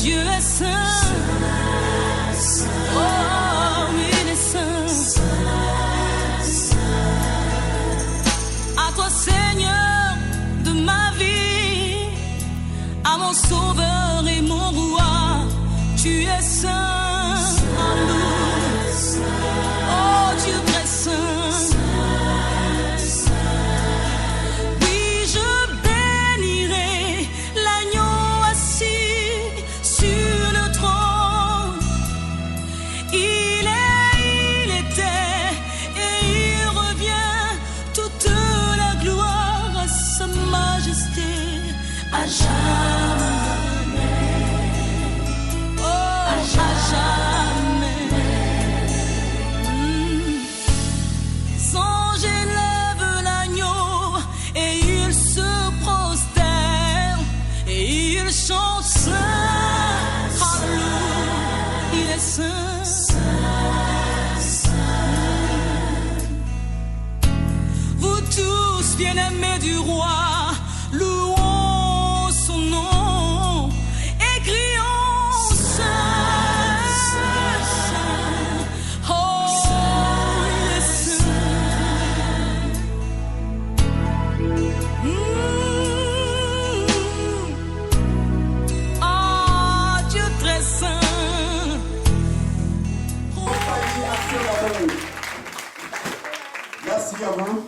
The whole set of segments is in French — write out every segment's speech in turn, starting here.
Dieu est saint. Oh, il est saint. À toi, Seigneur de ma vie, à mon sauveur et mon roi, tu es saint. Oh, Dieu très saint. Oui, je bénirai l'agneau assis sur le trône. Il était et il revient, toute la gloire à sa majesté à jamais. Oh, à jamais. Sans j'élève l'agneau et il se prosterne et il chante saint. Alléluia, il est saint. Vous tous bien-aimés du roi, louons son nom et crions saint, saint. Oh, il est saint. Ah, Dieu très saint. Merci à vous.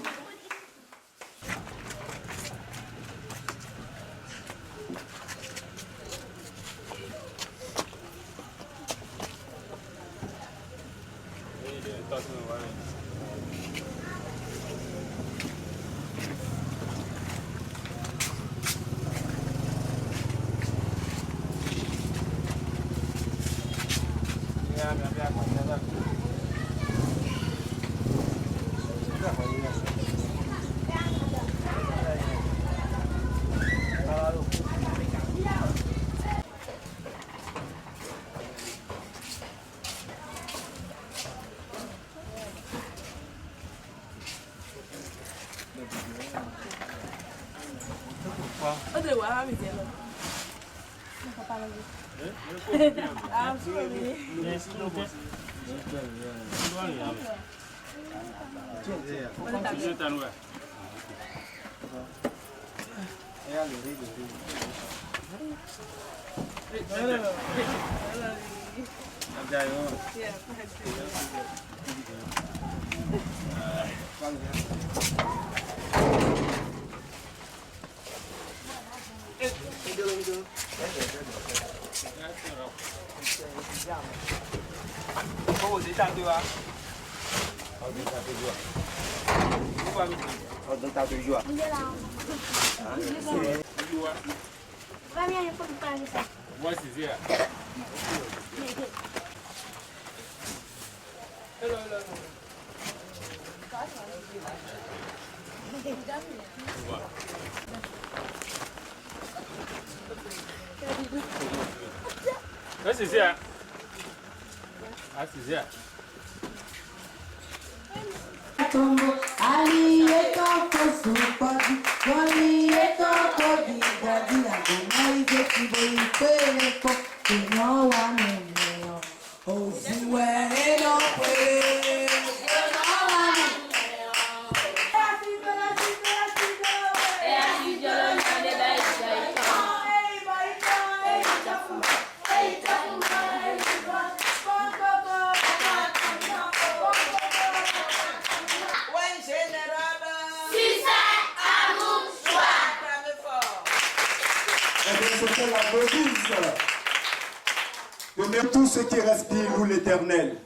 De tout ce qui respire loue l'Éternel.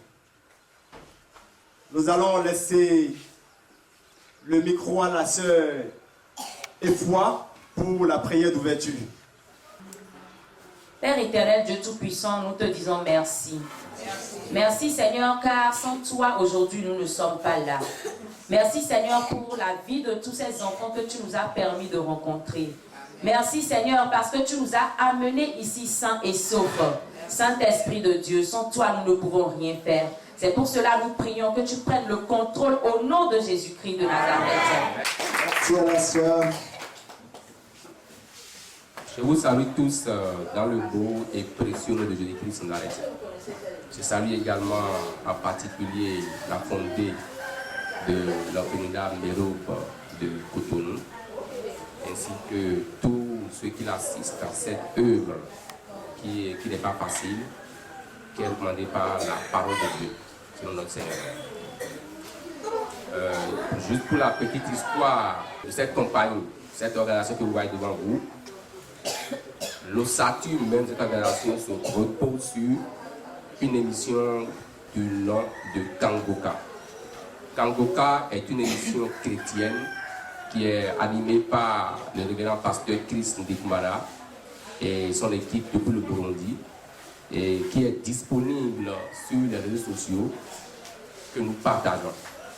Nous allons laisser le micro à la sœur Efoi pour la prière d'ouverture. Père éternel, Dieu Tout-Puissant, nous te disons merci. Merci Seigneur, car sans toi aujourd'hui nous ne sommes pas là. Merci Seigneur pour la vie de tous ces enfants que tu nous as permis de rencontrer. Merci Seigneur parce que tu nous as amenés ici sains et saufs. Saint-Esprit de Dieu, sans toi nous ne pouvons rien faire. C'est pour cela nous prions que tu prennes le contrôle au nom de Jésus-Christ de Nazareth. Merci à la sœur. Je vous salue tous dans le beau et précieux nom de Jésus-Christ Nazareth. Je salue également en particulier la fondée de l'orphelinat Mérob de Cotonou, ainsi que tous ceux qui l'assistent à cette œuvre qui n'est pas facile, qui est recommandée par la parole de Dieu, selon notre Seigneur. Juste pour la petite histoire de cette compagnie, cette organisation que vous voyez devant vous, l'ossature même de cette organisation se repose sur une émission du nom de Kangoka. Kangoka est une émission chrétienne qui est animée par le révérend pasteur Chris Ndikmana et son équipe depuis le Burundi, et qui est disponible sur les réseaux sociaux que nous partageons.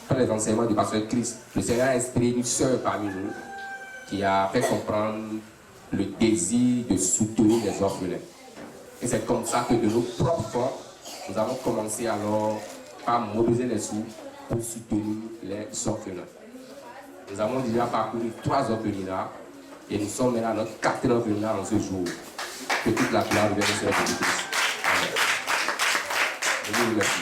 Par les enseignements du pasteur Chris, le Seigneur a inspiré une sœur parmi nous qui a fait comprendre le désir de soutenir les orphelins. Et c'est comme ça que de nos propres fonds, nous avons commencé alors par mobiliser les sous pour soutenir les orphelins. Nous avons déjà parcouru 3 orphelinats et nous sommes maintenant à notre 4e orphelinat en ce jour. Que toute la gloire revienne sur notre Christ. Amen. Je vous remercie.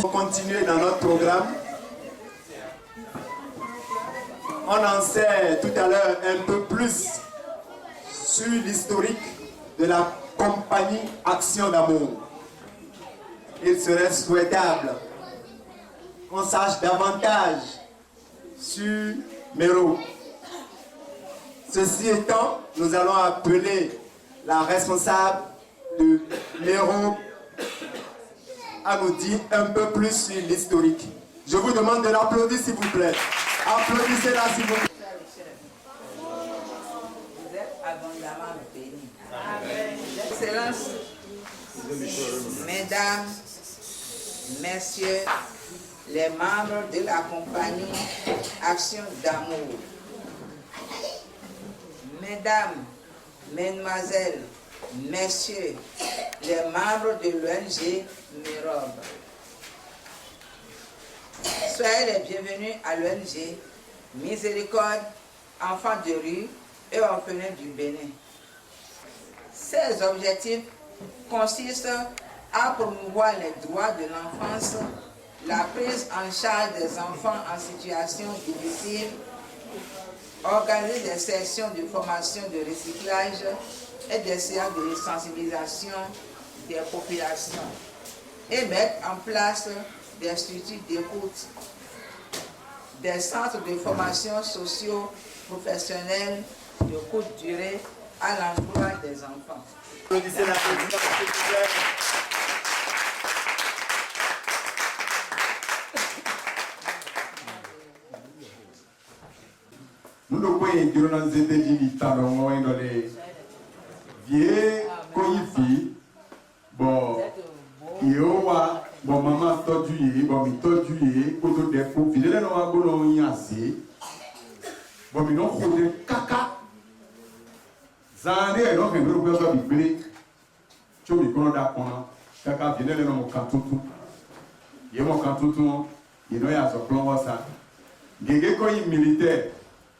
On continue dans notre programme. On en sait tout à l'heure un peu plus sur l'historique de la compagnie Action d'amour. Il serait souhaitable qu'on sache davantage sur Mérob. Ceci étant, nous allons appeler la responsable de Mérob à nous dire un peu plus sur l'historique. Je vous demande de l'applaudir s'il vous plaît. Applaudissez-la s'il vous plaît. Vous êtes abondamment bénis. Excellences, mesdames, messieurs, les membres de la compagnie Action d'amour. Mesdames, mesdemoiselles, messieurs, les membres de l'ONG Mérob. Soyez les bienvenus à l'ONG Miséricorde, Enfants de rue et Orphelins du Bénin. Ces objectifs consistent à promouvoir les droits de l'enfance, la prise en charge des enfants en situation difficile, organiser des sessions de formation de recyclage et des séances de sensibilisation des populations et mettre en place des structures d'écoute, des centres de formation socio-professionnelle de courte durée à l'emploi des enfants. Applaudissez la présidente, s'il vous plaît. Nous ne pouvons dire dans les États-Unis, dans les vieux coïfis, bon, Yowa, bon, maman, tordu, bon, mi tordu, koto de fou, fidèle, non, à bon, y assez, bon, mi non, kote, kaka, zane, non, mais nous, nous, nous, tu me connais d'accord, kaka, fidèle, non, mon cantutu, y mon cantutu, y non, y a ce plan, ça, gégé, koï militaire,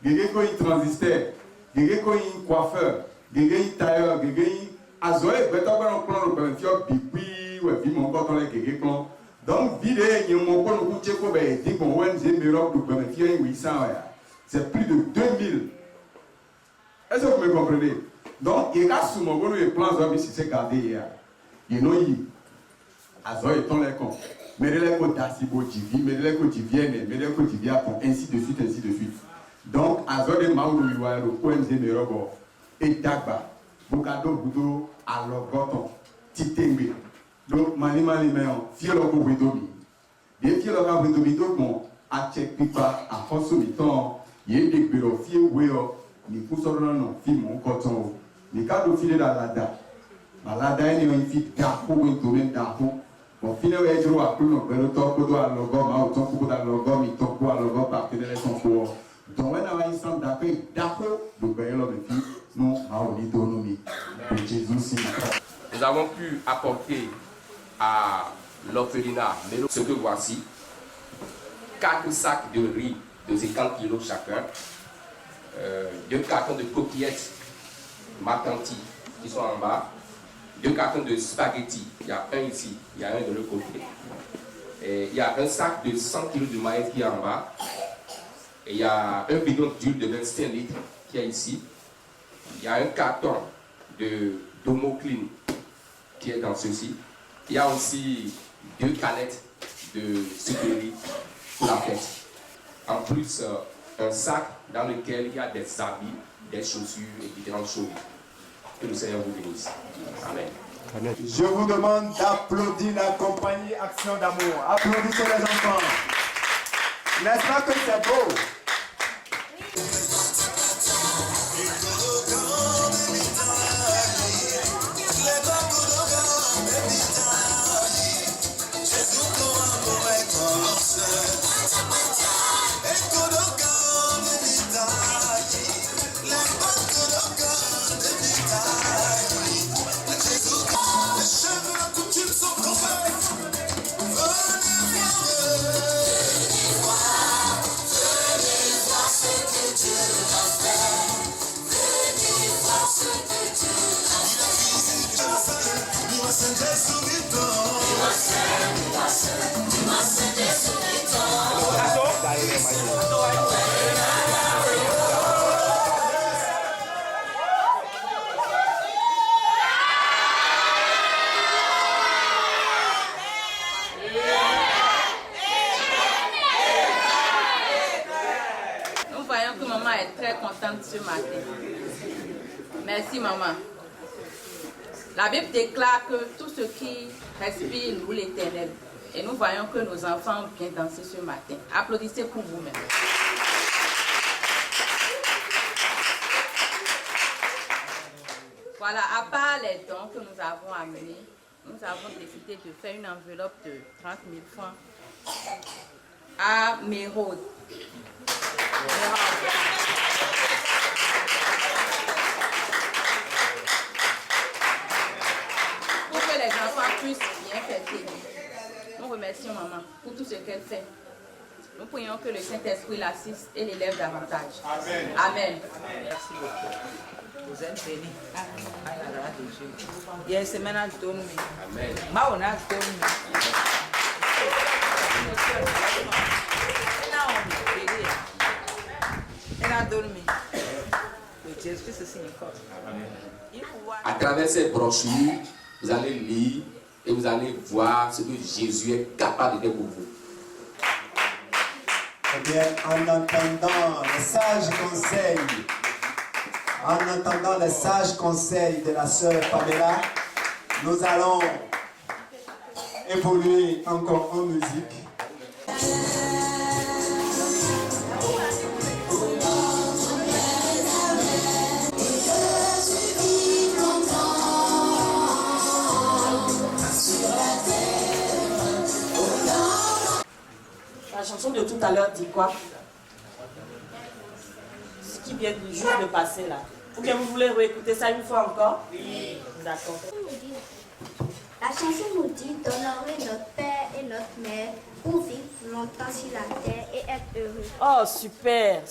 gégé, koï transistor, gégé, koï coiffeur, gégé, tailleur, gégé, azoé, beto, on prend le benefio, bibi, ouais, puis mon corps dans les gégé, donc, vide, il y a mon corps, nous, tu sais, dit, bon, ouais, j'ai mes robes, de benefio, 800, c'est plus de 2000. Est-ce que vous me comprenez? Donc, il y a sous mon le plan, si c'est gardé, il y a azoé, ton les cons. Mais les côtes d'Asibo, mais les côtes viennent, mais les côtes viennent, ainsi de suite, ainsi de suite. Donc, azoé, de Maoulou, le ONG Mérob, et dagba bukado budo alogoton titembe donc mani meon fielo ko wedomi de fielo ka wedomi donc mon a check pipa a foso miton ye de gbero fie weo ni kusoro no fi mon koton ni kado file da lada malada ni on fi da ko wento men da ko bon file we juro akuno gbero to ko do alogo ma o to ko da alogo mi to ko alogo partenaire son ko donc when I instant d'accord donc ben là depuis nous on dit autonomie pour Jésus c'est. Nous avons pu apporter à l'orphelinat ce que voici 4 sacs de riz de 50 kg chacun, 2 cartons de coquillettes Matanti qui sont en bas, 2 cartons de spaghettis, il y a un ici, il y a un de l'autre côté, et il y a un sac de 100 kg de maïs qui est en bas. Et il y a un bidon d'huile de 25 litres qui est ici. Il y a un carton de d'Homoclean qui est dans ceci. Il y a aussi 2 canettes de sucrerie pour la fête. En plus, un sac dans lequel il y a des habits, des chaussures et différentes choses. Que le Seigneur vous bénisse. Amen. Je vous demande d'applaudir la compagnie Action d'Amour. Applaudissez les enfants. N'est-ce pas que c'est beau? Nous voyons que maman est très contente ce matin. Merci maman. La Bible déclare que tout ce qui respire loue l'Éternel. Et nous voyons que nos enfants ont bien dansé ce matin. Applaudissez pour vous-même. Voilà, à part les dons que nous avons amenés, nous avons décidé de faire une enveloppe de 30 000 francs à Mérode. Pour que les enfants puissent bien fêter. Nous remercions maman pour tout ce qu'elle fait. Nous prions que le Saint-Esprit l'assiste et l'élève davantage. Amen. Amen. Merci beaucoup. Vous êtes bénis. Il y a une semaine à donner. Amen. Maona donne. À travers cette brochure, vous allez lire et vous allez voir ce que Jésus est capable de faire pour vous. Eh bien, en entendant les sages conseils de la sœur Pamela, nous allons évoluer encore en musique. La chanson de tout à l'heure dit quoi? Ce qui vient juste de passer là. Ou bien vous voulez réécouter ça une fois encore? Oui. D'accord. La chanson nous dit d'honorer notre père et notre mère pour vivre longtemps sur la terre et être heureux. Oh, super.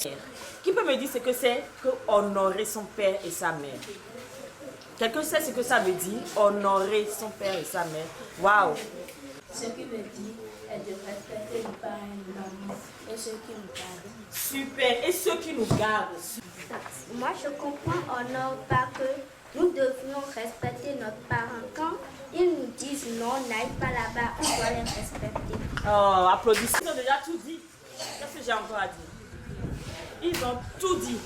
Qui peut me dire ce que c'est que honorer son père et sa mère? Quelqu'un sait ce que ça veut dire? Honorer son père et sa mère. Waouh. Ce qui veut dire est de respecter nos parents et nos mamans et ceux qui nous gardent. Super. Et ceux qui nous gardent? Moi, je comprends honore par que nous devons respecter nos parents. Quand ils nous disent non, n'aille pas là-bas, on doit les respecter. Oh, applaudissez. Ils ont déjà tout dit. Qu'est-ce que j'ai encore à dire? Ils ont tout dit.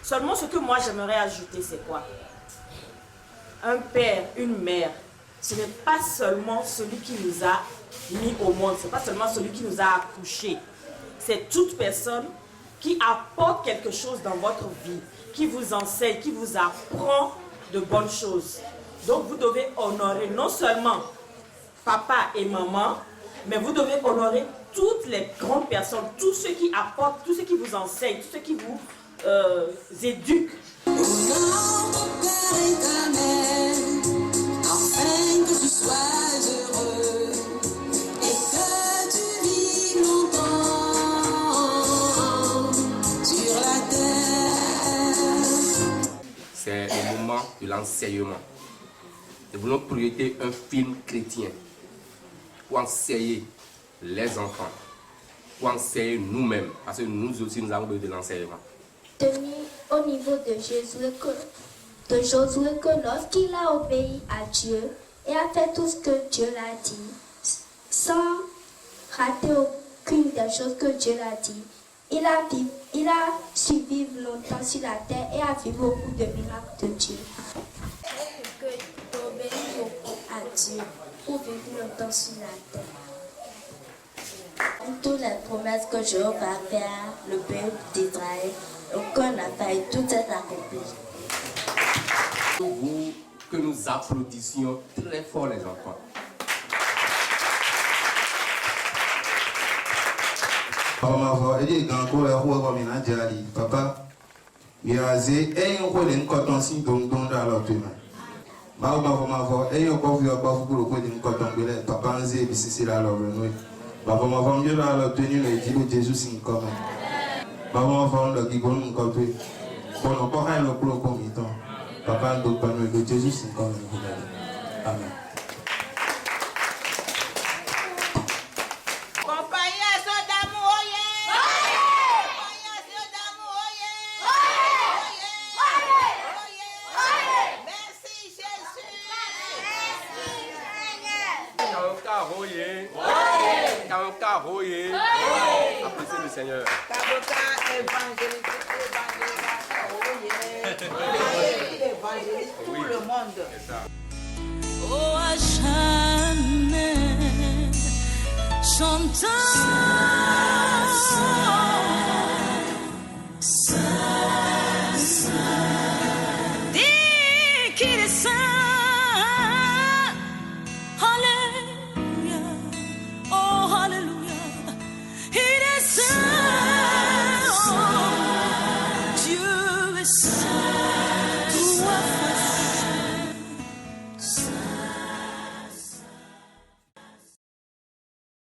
Seulement ce que moi j'aimerais ajouter, c'est quoi? Un père, une mère, ce n'est pas seulement celui qui nous a mis au monde, ce n'est pas seulement celui qui nous a accouchés. C'est toute personne qui apporte quelque chose dans votre vie, qui vous enseigne, qui vous apprend de bonnes choses. Donc vous devez honorer non seulement papa et maman, mais vous devez honorer toutes les grandes personnes, tous ceux qui apportent, tous ceux qui vous enseignent, tous ceux qui vous éduquent. Honore ton père et ta mère, afin que tu sois heureux et que tu vives longtemps sur la terre. C'est le moment de l'enseignement. Nous voulons projeter un film chrétien pour enseigner les enfants, pour enseigner nous-mêmes, parce que nous aussi nous avons besoin de l'enseignement. Tenu au niveau de Josué que lorsqu'il a obéi à Dieu et a fait tout ce que Dieu l'a dit, sans rater aucune des choses que Dieu l'a dit, il a su vivre longtemps sur la terre et a vu beaucoup de miracles de Dieu. Que d'obéir beaucoup à Dieu pour vivre longtemps sur la terre. Toutes les promesses que Dieu va faire le peuple d'Israël, aucun n'a failli, tout est accompli. Que nous applaudissions très fort les enfants. Papa, il a zé, et on connaît une coton si donc dans la loterie. Papa, zé, c'est la loterie. Papa, ma femme, je la loterie, le dit Jésus, c'est une commune. Papa, ma femme, le dit bon, une commune. Bon, on peut rien le pro comme il temps. Papa, donc, pas le Jésus, c'est une commune. Amen. Appréciez le Seigneur. Évangéliste, tout le monde.